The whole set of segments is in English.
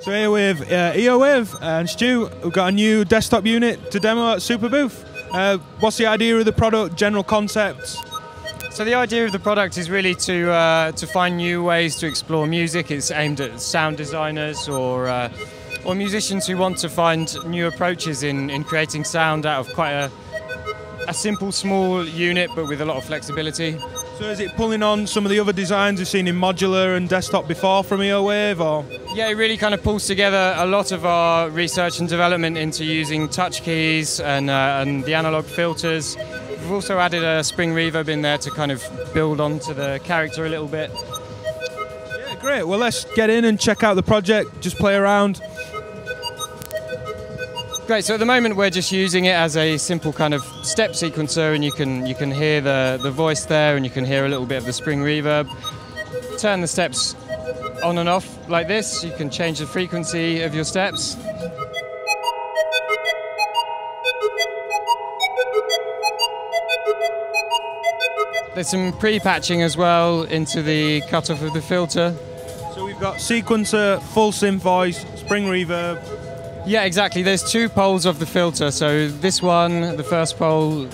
So here with Eowave and Stu, we've got a new desktop unit to demo at Superbooth. What's the idea of the product, general concepts? So the idea of the product is really to find new ways to explore music. It's aimed at sound designers or musicians who want to find new approaches in creating sound out of quite a simple, small unit, but with a lot of flexibility. So is it pulling on some of the other designs you've seen in modular and desktop before from Eowave, or? Yeah, it really kind of pulls together a lot of our research and development into using touch keys and the analog filters. We've also added a spring reverb in there to kind of build onto the character a little bit. Yeah, great. Well, let's get in and check out the project, just play around. Great, so at the moment we're just using it as a simple kind of step sequencer, and you can hear the voice there, and you can hear a little bit of the spring reverb. Turn the steps on and off like this. You can change the frequency of your steps. There's some pre-patching as well into the cutoff of the filter. So we've got sequencer, full synth voice, spring reverb. Yeah, exactly. There's two poles of the filter. So this one, the first pole,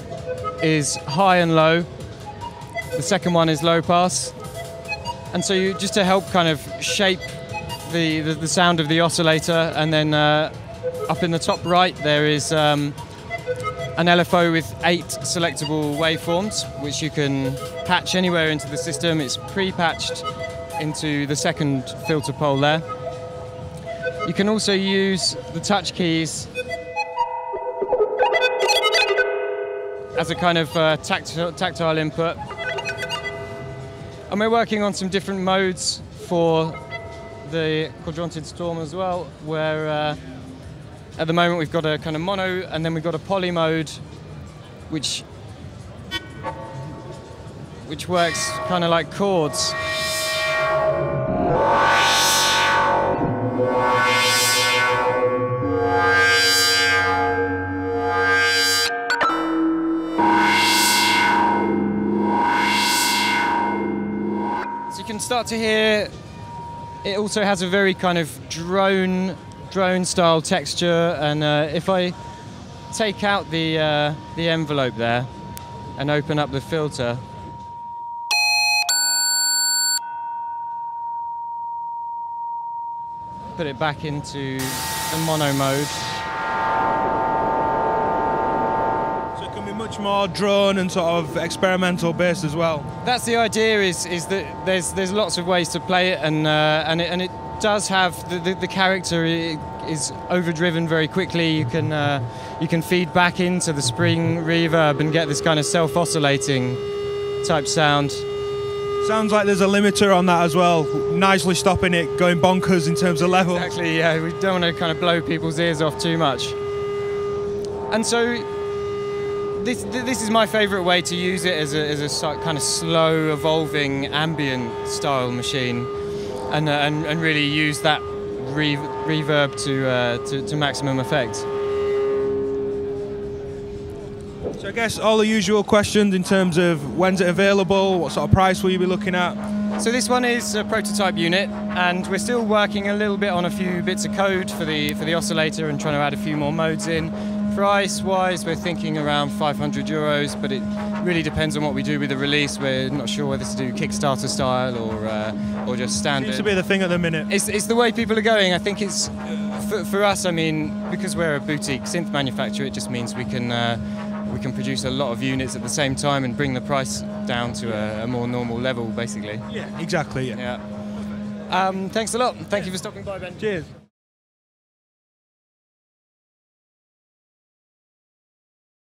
is high and low. The second one is low pass. And so just to help kind of shape the sound of the oscillator, and then up in the top right there is an LFO with 8 selectable waveforms, which you can patch anywhere into the system. It's pre-patched into the second filter pole there. You can also use the touch keys as a kind of tactile input. And we're working on some different modes for the Quadrantid Swarm as well, where at the moment we've got a kind of mono, and then we've got a poly mode, which works kind of like chords. So you can start to hear it also has a very kind of drone style texture, and if I take out the envelope there and open up the filter, put it back into the mono mode. So it can be much more drone and sort of experimental based as well. That's the idea. Is that there's lots of ways to play it, and it does have the character is overdriven very quickly. You can feed back into the spring reverb and get this kind of self-oscillating type sound. Sounds like there's a limiter on that as well, nicely stopping it going bonkers in terms of level. Exactly, yeah, we don't want to kind of blow people's ears off too much. And so this is my favourite way to use it as a kind of slow evolving ambient style machine, and really use that reverb to maximum effect. So I guess all the usual questions in terms of when's it available, what sort of price will you be looking at? So this one is a prototype unit, and we're still working a little bit on a few bits of code for the oscillator and trying to add a few more modes in. Price-wise, we're thinking around €500, but it really depends on what we do with the release. We're not sure whether to do Kickstarter style or just standard. Seems to be the thing at the minute. It's the way people are going. I think it's for us. I mean, because we're a boutique synth manufacturer, it just means we can produce a lot of units at the same time and bring the price down to a more normal level, basically. Yeah, exactly. Yeah. Thanks a lot. Thank you for stopping by, Ben. Cheers.